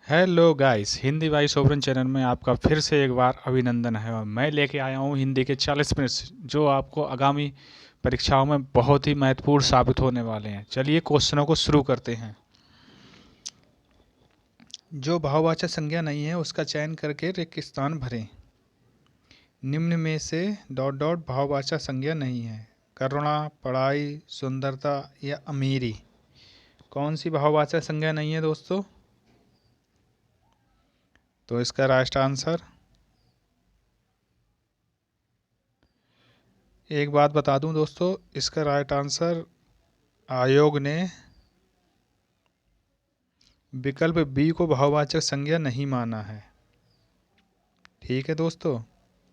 Hello guys, Hindi वाई सोवरन channel में आपका फिर से एक बार अभिनंदन है। और मैं लेके आया हूँ हिंदी के 40 मिनट जो आपको आगामी परीक्षाओं में बहुत ही महत्वपूर्ण साबित होने वाले हैं। चलिए क्वेश्चनों को शुरू करते हैं। जो बहुवाचक संज्ञा नहीं है उसका चयन करके रिक्त स्थान भरें। निम्न में से डॉट डॉट बहुवाचक संज्ञा नहीं है। करुणा, पढ़ाई, सुंदरता या अमीरी। कौन सी बहुवाचक संज्ञा नहीं है दोस्तों? तो इसका राइट आंसर, एक बात बता दूं दोस्तों, इसका राइट आंसर आयोग ने विकल्प बी को बहुवाचक संज्ञा नहीं माना है। ठीक है दोस्तों,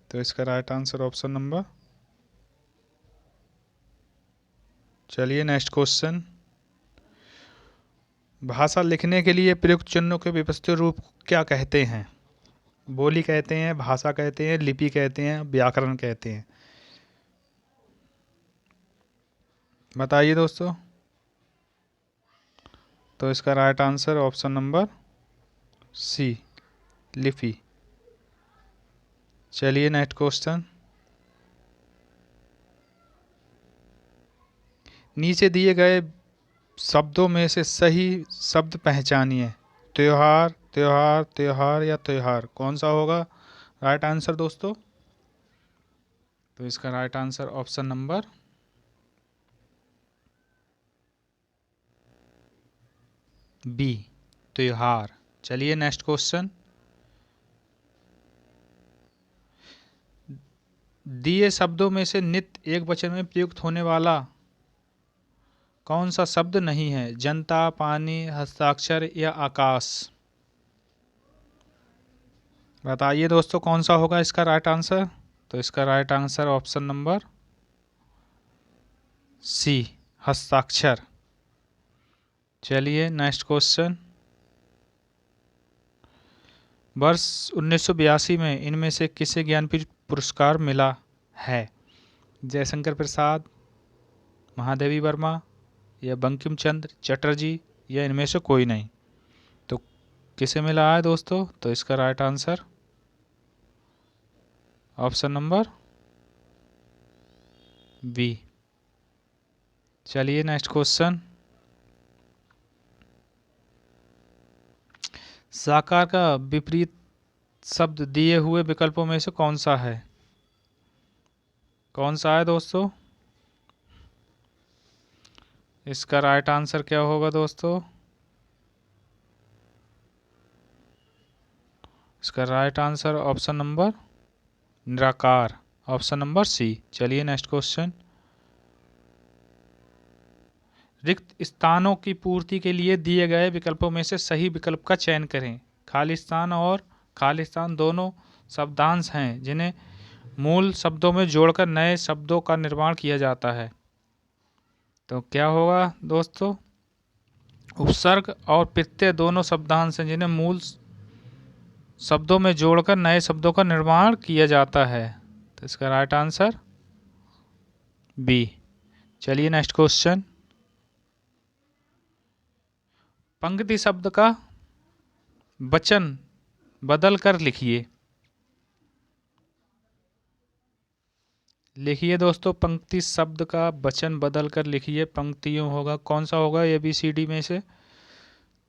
तो इसका राइट आंसर ऑप्शन नंबर। चलिए नेक्स्ट क्वेश्चन। भाषा लिखने के लिए प्रयुक्त चिन्हों के व्यवस्थित रूप क्या कहते हैं? बोली कहते हैं, भाषा कहते हैं, लिपि कहते हैं, व्याकरण कहते हैं। बताइए दोस्तों। तो इसका right answer option number C, लिपि। चलिए नेक्स्ट क्वेश्चन। नीचे दिए गए शब्दों में से सही शब्द पहचानिए। त्योहार, त्योहार, त्योहार या त्योहार, कौन सा होगा राइट आंसर दोस्तों? तो इसका right answer option number B, त्योहार। चलिए नेक्स्ट क्वेश्चन। दिए शब्दों में से नित्य एक वचन में प्रयुक्त होने वाला कौन सा शब्द नहीं है? जनता, पानी, हस्ताक्षर या आकाश। बताइए दोस्तों कौन सा होगा इसका राइट आंसर? तो इसका right answer option number C, हस्ताक्षर। चलिए नेक्स्ट क्वेश्चन। वर्ष 1982 में इनमें से किसे ज्ञानपीठ पुरस्कार मिला है? जयशंकर प्रसाद, महादेवी वर्मा या बंकिम चंद्र चटर्जी या इनमें से कोई नहीं। तो किसे मिला है दोस्तों? तो इसका right answer option number B. चलिए नेक्स्ट क्वेश्चन। साकार का विपरीत शब्द दिए हुए विकल्पों में से कौन सा है? कौन सा है दोस्तों? इसका राइट आंसर क्या होगा दोस्तों? इसका राइट आंसर ऑप्शन नंबर निराकार, ऑप्शन नंबर सी। चलिए नेक्स्ट क्वेश्चन। रिक्त स्थानों की पूर्ति के लिए दिए गए विकल्पों में से सही विकल्प का चयन करें। खालिस्तान और खालिस्तान दोनों शब्दांश हैं जिन्हें मूल शब्दों में जोड़कर नए शब्दों का निर्माण किया जाता है। तो क्या होगा दोस्तों? उपसर्ग और प्रत्यय दोनों शब्दांश हैं जिन्हें मूल शब्दों में जोड़कर नए शब्दों का निर्माण किया जाता है। तो इसका राइट आंसर बी। चलिए नेक्स्ट क्वेश्चन। पंक्ति शब्द का वचन बदल कर लिखिए। लिखिए दोस्तों, पंक्ति शब्द का वचन बदल कर लिखिए। पंक्तियों होगा, कौन सा होगा ए बी सी डी में से?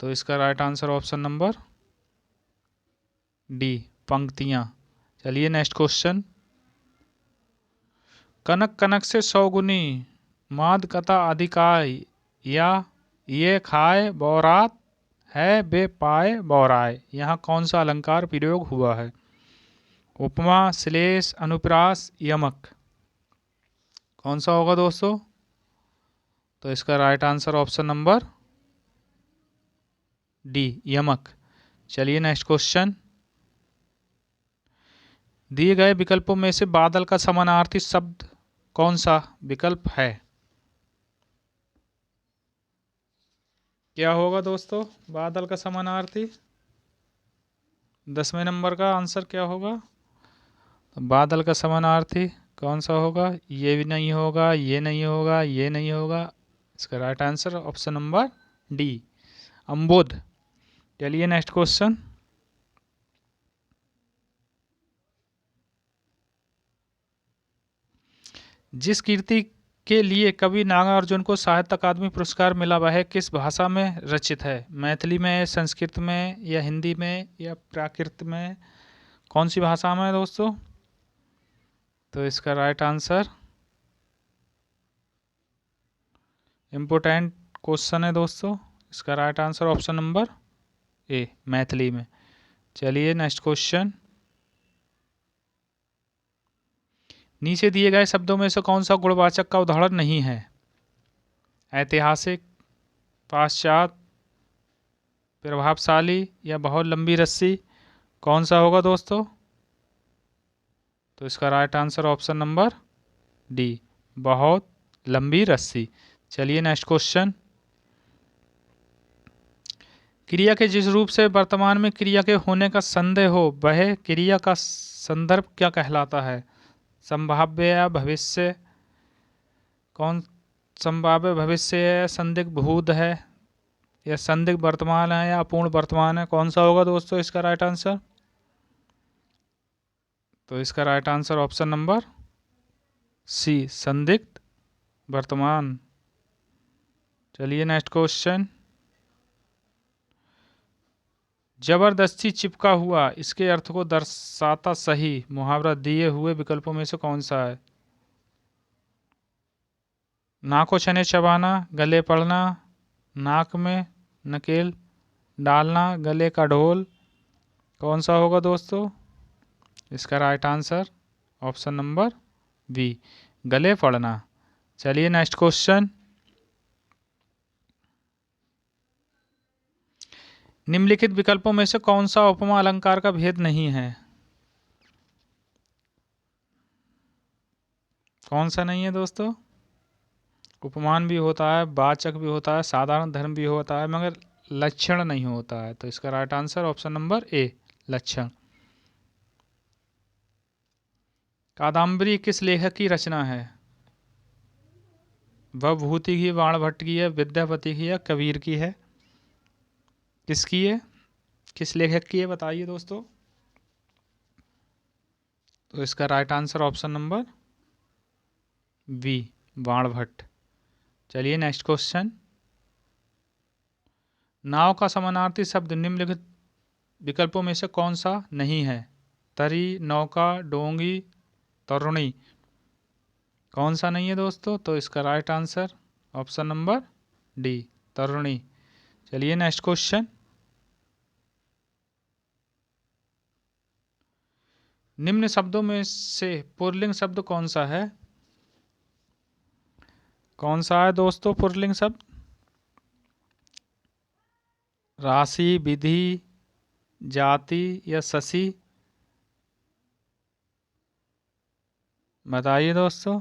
तो इसका right answer option number D, पंक्तियां। चलिए नेक्स्ट क्वेश्चन। कनक कनक से 100 गुनी, माद कथा अधिकाय या ये खाए बौरात है बे पाए बौराए, यहाँ कौन सा अलंकार प्रयोग हुआ है? उपमा, श्लेष, अनुप्रास, यमक। कौन सा होगा दोस्तों? तो इसका right answer option number D, यमक। चलिए नेक्स्ट क्वेश्चन। दिए गए विकल्पों में से बादल का समानार्थी शब्द कौन सा विकल्प है? क्या होगा दोस्तों बादल का समानार्थी? 10वें नंबर का आंसर क्या होगा? तो बादल का समानार्थी कौन सा होगा? ये भी नहीं होगा, ये नहीं होगा, ये नहीं होगा। इसका right answer option number D, अम्बुद। चलिए नेक्स्ट क्वेश्चन। जिस कृति के लिए कवि नागार्जुन को साहित्य अकादमी पुरस्कार मिला वह किस भाषा में रचित है? मैथिली में, संस्कृत में, या हिंदी में, या प्राकृत में? कौन सी भाषा में है दोस्तों? तो इसका राइट आंसर, इम्पोर्टेंट क्वेश्चन है दोस्तों, इसका राइट आंसर ऑप्शन नंबर ए, मैथिली में। चलिए नेक्स्ट क्वेश्चन। नीचे दिए गए शब्दों में से कौन सा गुणवाचक का उदाहरण नहीं है? ऐतिहासिक, पाश्चात्य, प्रभावशाली, या बहुत लंबी रस्सी? कौन सा होगा दोस्तों? तो इसका right answer option number D, बहुत लंबी रस्सी। चलिए नेक्स्ट क्वेश्चन। क्रिया के जिस रूप से वर्तमान में क्रिया के होने का संदेह हो वह क्रिया का संदर्भ क्या कहलाता है? संभाव्य या भविष्य? कौन संभाव्य भविष्य है, संदिग्ध भूत है, या संदिग्ध वर्तमान है, या अपूर्ण वर्तमान है? कौन सा होगा दोस्तों इसका राइट आंसर? तो इसका right answer option number C, संदिग्ध वर्तमान। चलिए नेक्स्ट क्वेश्चन। जबरदस्ती चिपका हुआ इसके अर्थ को दर्शाता सही मुहावरा दिए हुए विकल्पों में से कौन सा है? नाको छने चबाना, गले पड़ना, नाक में नकेल डालना, गले का ढोल? कौन सा होगा दोस्तों? इसका right answer option number B, गले पड़ना। चलिए नेक्स्ट क्वेश्चन। निम्नलिखित विकल्पों में से कौन सा उपमा अलंकार का भेद नहीं है? कौन सा नहीं है दोस्तों? उपमान भी होता है, वाचक भी होता है, साधारण धर्म भी होता है, मगर लक्षण नहीं होता है। तो इसका राइट आंसर ऑप्शन नंबर ए, लक्षण। कादम्बरी किस लेखक की रचना है? भवभूति की, बाणभट्ट की है, विद्यापति की है, कबीर की है? किसकी है, किस लेखक की है बताइए दोस्तों? तो इसका right answer option number B, Banabhatta. चलिए नेक्स्ट क्वेश्चन। नाव का समानार्थी शब्द निम्नलिखित विकल्पों में से कौन सा नहीं है? तरी, नौका, डोंगी, तरुणी? कौन सा नहीं है दोस्तों? तो इसका right answer option number D, तरुणी। चलिए नेक्स्ट क्वेश्चन। निम्न शब्दों में से पुल्लिंग शब्द कौन सा है? कौन सा है दोस्तों पुल्लिंग शब्द? राशि, विधि, जाति, या शशि? बताइए दोस्तों।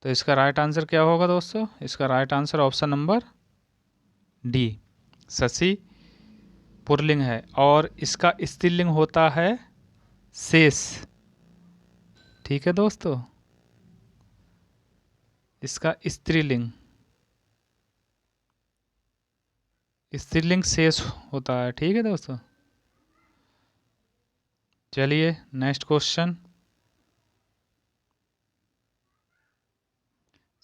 तो इसका राइट आंसर क्या होगा दोस्तों? इसका right answer option number D, Shashi pulling है, और इसका स्त्रीलिंग होता है शेष। ठीक है दोस्तों, इसका स्त्रीलिंग, स्त्रीलिंग शेष होता है। ठीक है दोस्तों। चलिए नेक्स्ट क्वेश्चन।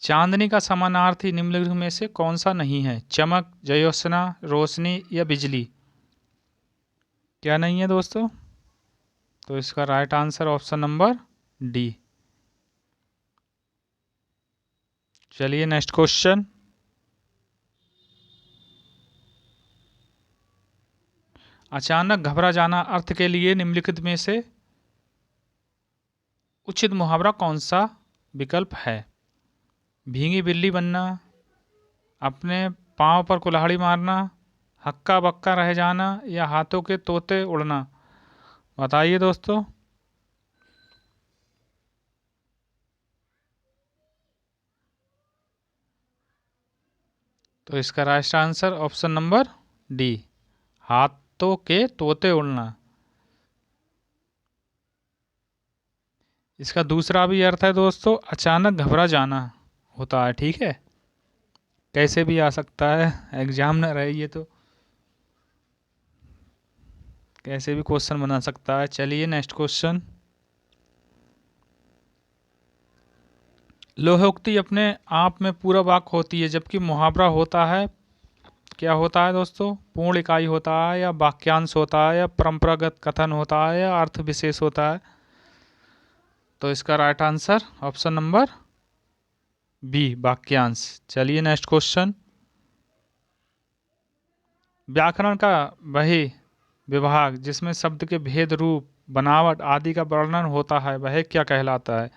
चांदनी का समानार्थी निम्नलिखित में से कौन सा नहीं है? चमक, ज्योत्सना, रोशनी, या बिजली? क्या नहीं है दोस्तों? तो इसका right answer option number D. चलिए नेक्स्ट क्वेश्चन। अचानक घबरा जाना अर्थ के लिए निम्नलिखित में से उचित मुहावरा कौन सा विकल्प है? भीगी बिल्ली बनना, अपने पांव पर कुल्हाड़ी मारना, हक्का बक्का रह जाना, या हाथों के तोते उड़ना? बताइए दोस्तों। तो इसका right answer option number D, हाथ रातों के तोते उड़ना। इसका दूसरा भी अर्थ है दोस्तों, अचानक घबरा जाना होता है। ठीक है, कैसे भी आ सकता है, एग्जाम न रहे ये तो कैसे भी क्वेश्चन बना सकता है। चलिए नेक्स्ट क्वेश्चन। लोहोक्ति अपने आप में पूरा वाक्य होती है, जबकि मुहावरा होता है, क्या होता है दोस्तों, पूर्ण इकाई होता है, या वाक्यांश होता है, या परंपरागत कथन होता है, या अर्थ विशेष होता है। तो इसका right answer option number B, वाक्यांश। चलिए नेक्स्ट क्वेश्चन। व्याकरण का वही विभाग जिसमें शब्द के भेद, रूप, बनावट आदि का वर्णन होता है, वह क्या कहलाता है?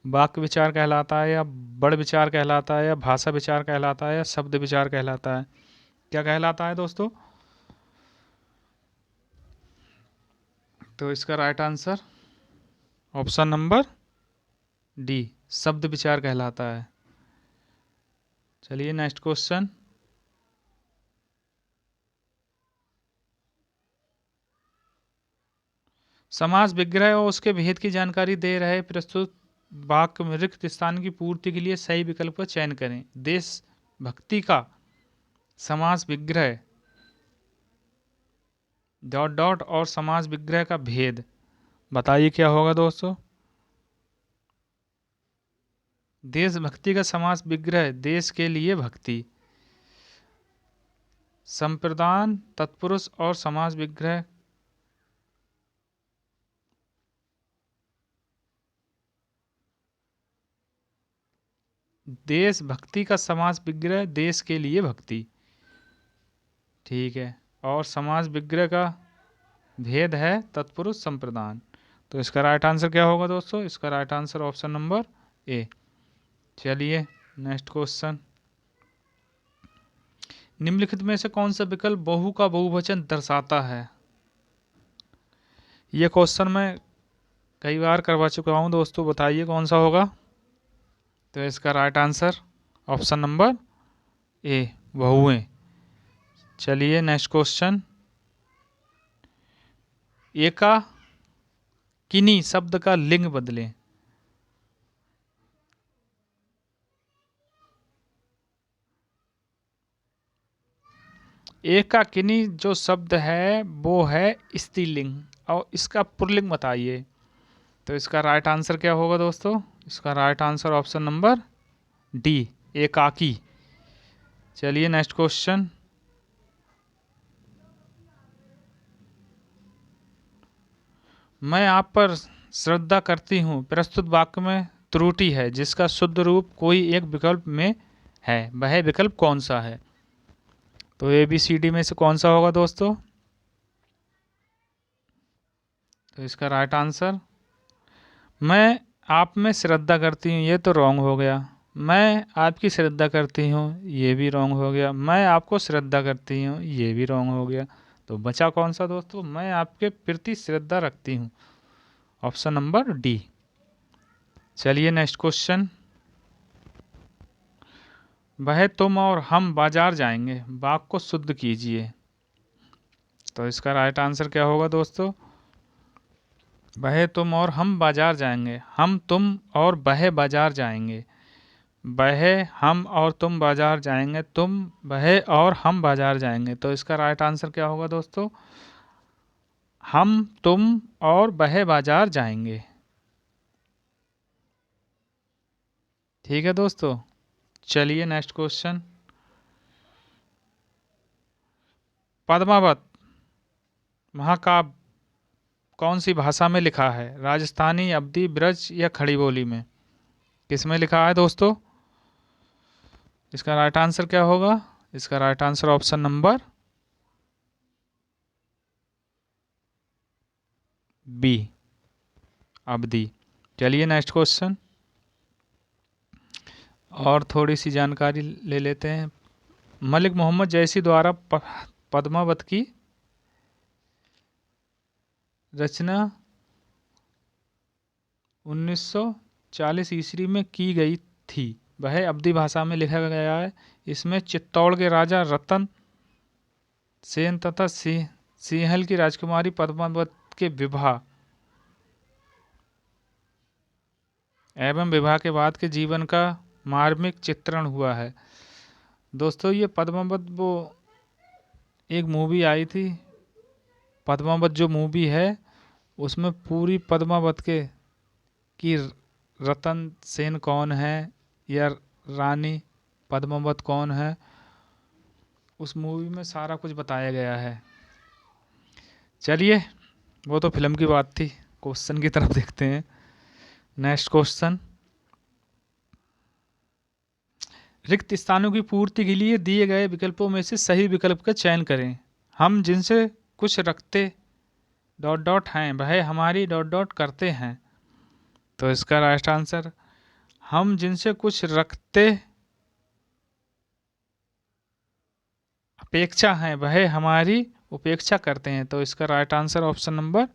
वाक्य विचार कहलाता है, या बड़ विचार कहलाता है, या भाषा विचार कहलाता है, या शब्द विचार कहलाता है? क्या कहलाता है दोस्तों? तो इसका right answer option number D, शब्द विचार कहलाता है। चलिए नेक्स्ट क्वेश्चन। समास विग्रह और उसके भेद की जानकारी दे रहे प्रस्तुत वाक्य में रिक्त स्थान की पूर्ति के लिए सही विकल्प का चयन करें। देशभक्ति का समास विग्रह डॉट डॉट और समास विग्रह का भेद, बताइए क्या होगा दोस्तों? देशभक्ति का समास विग्रह देश के लिए भक्ति। संप्रदान तत्पुरुष और समास विग्रह देशभक्ति का समास विग्रह देश के लिए भक्ति। ठीक है, और समास विग्रह का भेद है तत्पुरुष संप्रदान। तो इसका राइट आंसर क्या होगा दोस्तों? इसका राइट आंसर ऑप्शन नंबर ए। चलिए नेक्स्ट क्वेश्चन। निम्नलिखित में से कौन सा विकल्प बहु का बहुवचन दर्शाता है? यह क्वेश्चन मैं कई बार करवा चुका हूं दोस्तों, बताइए कौन सा होगा? तो इसका right answer option number A, बहुएं। चलिए नेक्स्ट क्वेश्चन। एका किन्हीं शब्द का लिंग बदलें। एकाकिनी जो शब्द है वो है स्त्रीलिंग, और इसका पुल्लिंग बताइए। तो इसका राइट आंसर क्या होगा दोस्तों? इसका right answer option number D, एकाकी। चलिए नेक्स्ट क्वेश्चन। मैं आप पर श्रद्धा करती हूँ प्रस्तुत वाक्य में त्रुटि है जिसका शुद्ध रूप कोई एक विकल्प में है, वह विकल्प कौन सा है? तो ए बी सी डी में से कौन सा होगा दोस्तों? तो इसका राइट आंसर, मैं आप में श्रद्धा करती हूँ, ये तो रॉन्ग हो गया। मैं आपकी श्रद्धा करती हूँ, ये भी रॉन्ग हो गया। मैं आपको श्रद्धा करती हूँ, ये भी रॉन्ग हो गया। तो बचा कौन सा दोस्तों? मैं आपके प्रति श्रद्धा रखती हूँ, ऑप्शन नंबर डी। चलिए नेक्स्ट क्वेश्चन। वह तुम और हम बाजार जाएंगे, वाक्य को शुद्ध कीजिए। तो इसका राइट आंसर क्या होगा दोस्तों? वह तुम और हम बाजार जाएंगे, हम तुम और वह बाजार जाएंगे, वह हम और तुम बाजार जाएंगे, तुम वह और हम बाजार जाएंगे। तो इसका राइट आंसर क्या होगा दोस्तों? हम तुम और वह बाजार जाएंगे। ठीक है दोस्तों, चलिए नेक्स्ट क्वेश्चन। पद्मावत महाकाव्य कौन सी भाषा में लिखा है? राजस्थानी, अवधी, ब्रज या खड़ी बोली में? किस में लिखा है दोस्तों? इसका राइट आंसर क्या होगा? इसका right answer option number B, Awadhi. चलिए नेक्स्ट क्वेश्चन, और थोड़ी सी जानकारी ले लेते हैं। मलिक मोहम्मद जैसी द्वारा पद्मावत की रचना 1940 ईस्वी में की गई थी, वह अवधी भाषा में लिखा गया है। इसमें चित्तौड़ के राजा रतन सेन तथा सिंहल की राजकुमारी पद्मावत के विवाह एवं विवाह के बाद के जीवन का मार्मिक चित्रण हुआ है। दोस्तों ये पद्मावत वो एक मूवी आई थी, पद्मावत जो मूवी है उसमें पूरी पद्मावत के कि रतन सेन कौन है या रानी पद्मावत कौन है, उस मूवी में सारा कुछ बताया गया है। चलिए वो तो फिल्म की बात थी, क्वेश्चन की तरफ देखते हैं। नेक्स्ट क्वेश्चन, रिक्त स्थानों की पूर्ति के लिए दिए गए विकल्पों में से सही विकल्प का चयन करें। हम जिनसे कुछ रखते डॉट डॉट हैं वह हमारी डॉट डॉट करते हैं। तो इसका राइट आंसर, हम जिनसे कुछ रखते अपेक्षा हैं वह हमारी उपेक्षा करते हैं। तो इसका राइट आंसर ऑप्शन नंबर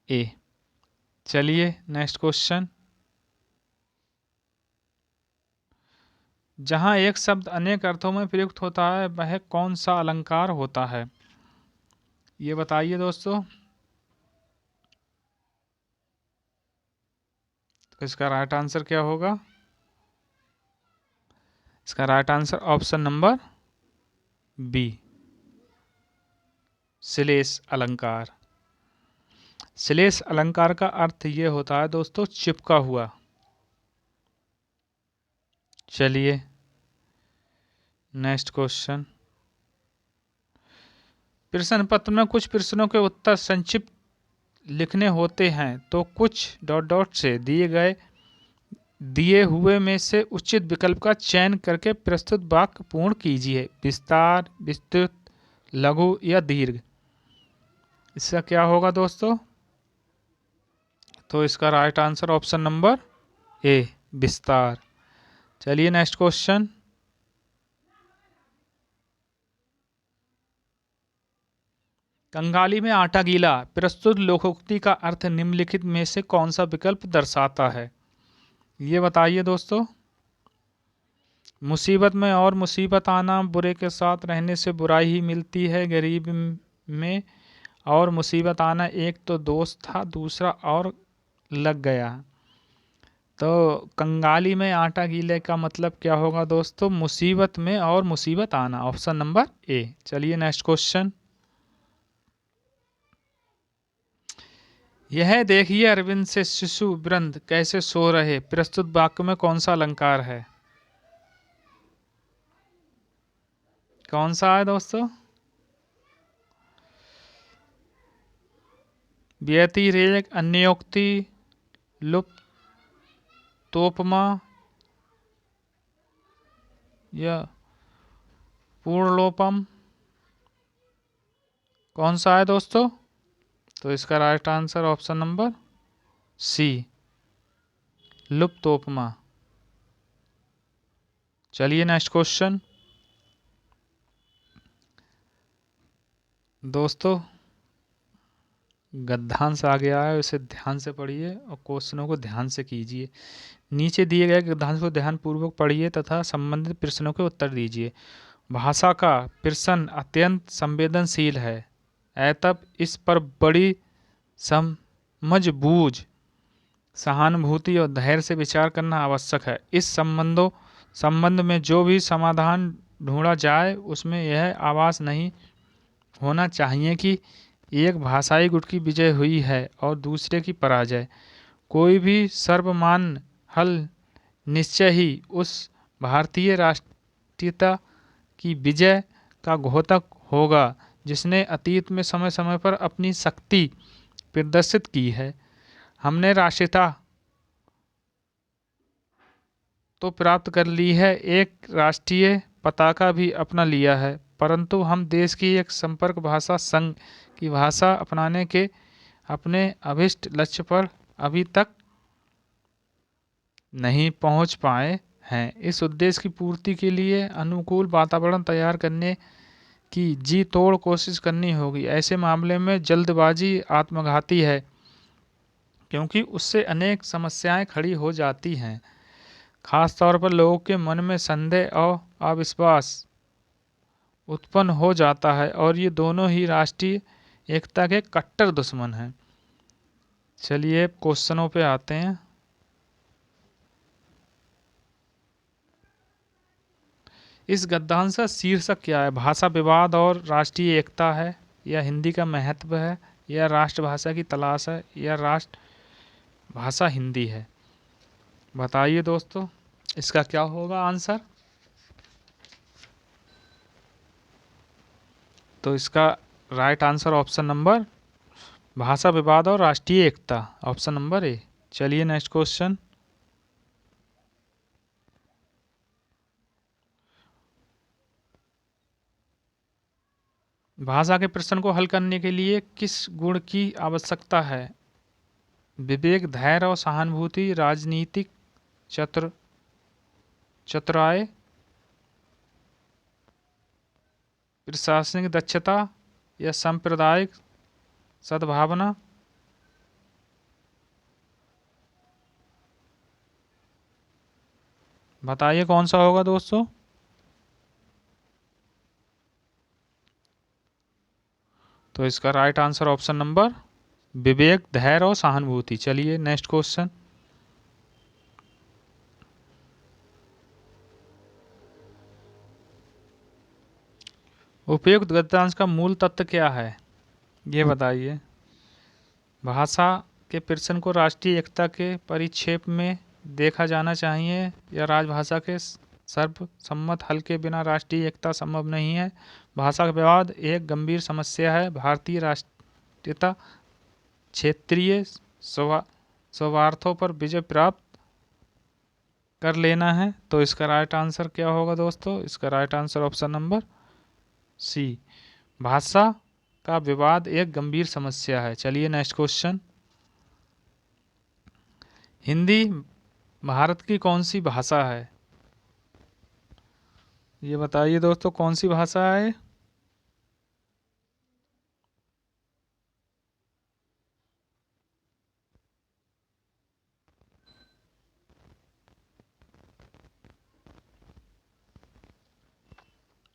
ए। चलिए नेक्स्ट क्वेश्चन, जहां एक शब्द अनेक अर्थों में प्रयुक्त होता है वह कौन सा अलंकार होता है, ये बताइए दोस्तों। तो इसका राइट आंसर क्या होगा? इसका right answer option number B, श्लेष अलंकार। श्लेष अलंकार का अर्थ ये होता है दोस्तों चिपका हुआ। चलिए नेक्स्ट क्वेश्चन, प्रश्न पत्र में कुछ प्रश्नों के उत्तर संक्षिप्त लिखने होते हैं तो कुछ डॉट डॉट से दिए हुए में से उचित विकल्प का चयन करके प्रस्तुत वाक्य पूर्ण कीजिए। विस्तार, विस्तृत, लघु या दीर्घ। इसका क्या होगा दोस्तों? तो इसका राइट आंसर ऑप्शन नंबर ए, विस्तार। चलिए नेक्स्ट क्वेश्चन, कंगाली में आटा गीला प्रस्तुत लोकोक्ति का अर्थ निम्नलिखित में से कौन सा विकल्प दर्शाता है, ये बताइए दोस्तों। मुसीबत में और मुसीबत आना, बुरे के साथ रहने से बुराई ही मिलती है, गरीब में और मुसीबत आना, एक तो दोस्त था दूसरा और लग गया। तो कंगाली में आटा गीले का मतलब क्या होगा दोस्तों? मुसीबत में और मुसीबत आना, ऑप्शन नंबर ए। चलिए नेक्स्ट क्वेश्चन, यह देखिए अरविंद से शिशु वृंद कैसे सो रहे प्रस्तुत वाक्य में कौन सा अलंकार है, कौन सा है दोस्तों? व्यतिरेक, अन्योक्ति, लुप्तोपमा या पूर्णलोपम, कौन सा है दोस्तों? तो इसका right answer option number C, लुप्तोपमा। चलिए नेक्स्ट क्वेश्चन, दोस्तों गद्यांश आ गया है, उसे ध्यान से पढ़िए और क्वेश्चनों को ध्यान से कीजिए। नीचे दिए गए गद्यांश को ध्यानपूर्वक पढ़िए तथा संबंधित प्रश्नों के उत्तर दीजिए। भाषा का प्रश्न अत्यंत संवेदनशील है, अतः इस पर बड़ी समझबूझ, सहानुभूति और धैर्य से विचार करना आवश्यक है। इस संबंध में जो भी समाधान ढूंढा जाए उसमें यह आभास नहीं होना चाहिए कि एक भाषाई गुट की विजय हुई है और दूसरे की पराजय। कोई भी सर्वमान्य हल निश्चय ही उस भारतीय राष्ट्रीयता की विजय का घोतक होगा जिसने अतीत में समय समय पर अपनी शक्ति प्रदर्शित की है। हमने राष्ट्रीयता तो प्राप्त कर ली है, एक राष्ट्रीय पताका भी अपना लिया है, परंतु हम देश की एक संपर्क भाषा संघ की भाषा अपनाने के अपने अभिष्ट लक्ष्य पर अभी तक नहीं पहुंच पाए हैं। इस उद्देश्य की पूर्ति के लिए अनुकूल वातावरण तैयार करने की जी तोड़ कोशिश करनी होगी। ऐसे मामले में जल्दबाजी आत्मघाती है क्योंकि उससे अनेक समस्याएं खड़ी हो जाती हैं, खास तौर पर लोगों के मन में संदेह और अविश्वास उत्पन्न हो जाता है और ये दोनों ही राष्ट्रीय एकता के कट्टर दुश्मन हैं। चलिए क्वेश्चनों पे आते हैं। इस गद्यांश का शीर्षक क्या है? भाषा विवाद और राष्ट्रीय एकता है, या हिंदी का महत्व है, या राष्ट्रभाषा की तलाश है, या राष्ट्रभाषा हिंदी है? बताइए दोस्तों, इसका क्या होगा आंसर? तो इसका राइट आंसर ऑप्शन नंबर भाषा विवाद और राष्ट्रीय एकता, ऑप्शन नंबर ए। चलिए नेक्स्ट क्वेश्चन। भाषा के प्रश्न को हल करने के लिए किस गुण की आवश्यकता है? विवेक, धैर्य और सहानुभूति, राजनीतिक चतुराई, प्रशासनिक दक्षता, या सांप्रदायिक सद्भावना? बताइए कौन सा होगा दोस्तों? तो इसका राइट आंसर ऑप्शन नंबर विवेक, धैर्य और सहानुभूति। चलिए नेक्स्ट क्वेश्चन। उपयुक्त गद्यांश का मूल तत्व क्या है? ये बताइए। भाषा के प्रश्न को राष्ट्रीय एकता के परिप्रेक्ष्य में देखा जाना चाहिए, या राजभाषा के सर्वसम्मत हल के बिना राष्ट्रीय एकता संभव नहीं है। भाषा का विवाद एक गंभीर समस्या है। भारतीय राष्ट्रीयता क्षेत्रीय स्वार्थों पर विजय प्राप्त कर लेना है। तो इसका राइट आंसर क्या होगा दोस्तों? इसका right answer option number C, भाषा का विवाद एक गंभीर समस्या है। चलिए नेक्स्ट क्वेश्चन। हिंदी भारत की कौन सी भाषा है? ये बताइए दोस्तों, कौन सी भाषा है?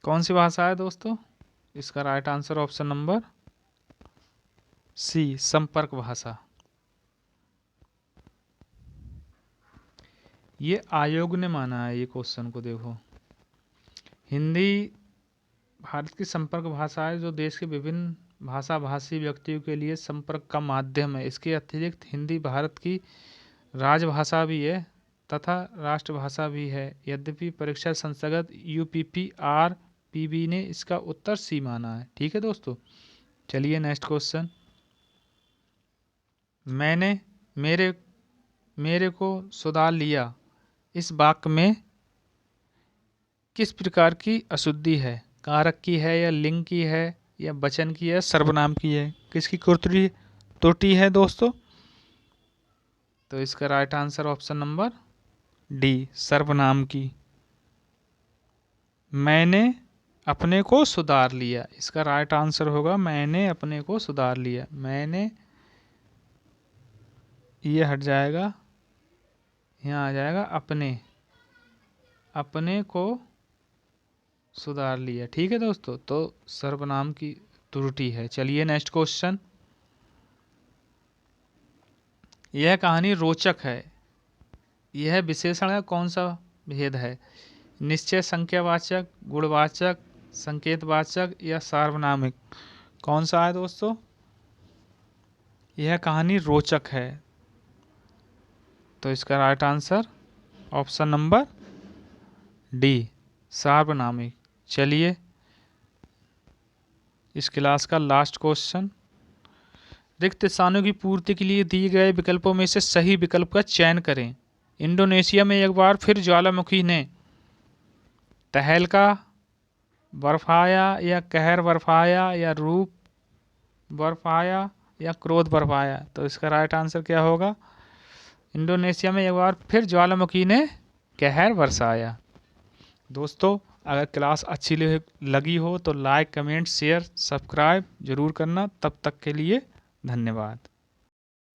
कौन सी भाषा है दोस्तों? इसका right answer option number C, संपर्क भाषा। ये आयोग ने माना है, ये क्वेश्चन को देखो। हिंदी भारत की संपर्क भाषा है जो देश के विभिन्न भाषा भाषी व्यक्तियों के लिए संपर्क का माध्यम है। इसके अतिरिक्त हिंदी भारत की राजभाषा भी है तथा राष्ट्रभाषा भी है। यद्यपि परीक्षा संस्थागत UPPRPB ने इसका उत्तर सी माना है। ठीक है दोस्तों। चलिए नेक्स्ट क्वेश्चन। मैंने मेरे को सुधार लिया, इस वाक्य में किस प्रकार की अशुद्धि है? कारक की है, या लिंग की है, या वचन की है, सर्वनाम की है? किसकी त्रुटि है दोस्तों? तो इसका right answer option number D, सर्वनाम की। मैंने अपने को सुधार लिया, इसका राइट आंसर होगा मैंने अपने को सुधार लिया। मैंने, ये हट जाएगा, यहाँ आ जाएगा अपने को सुधार लिया। ठीक है दोस्तों, तो सर्वनाम की त्रुटि है। चलिए नेक्स्ट क्वेश्चन। यह कहानी रोचक है, यह विशेषण का कौन सा भेद है? निश्चय संख्यावाचक, गुणवाचक, संकेतवाचक, या सार्वनामिक? कौन सा है दोस्तों? यह कहानी रोचक है, तो इसका right answer option number D, सार्वनामिक। चलिए इस क्लास का लास्ट क्वेश्चन। रिक्त स्थानों की पूर्ति के लिए दिए गए विकल्पों में से सही विकल्प का चयन करें। इंडोनेशिया में एक बार फिर ज्वालामुखी ने तहलका बर्फाया, या कहर बर्फाया, या रूप बर्फाया, या क्रोध बर्फाया? तो इसका राइट आंसर क्या होगा? इंडोनेशिया में एक बार फिर ज्वालामुखी ने कहर बरसाया। दोस्तों, अगर क्लास अच्छी लगी हो तो लाइक, कमेंट, शेयर, सब्सक्राइब जरूर करना। तब तक के लिए धन्यवाद।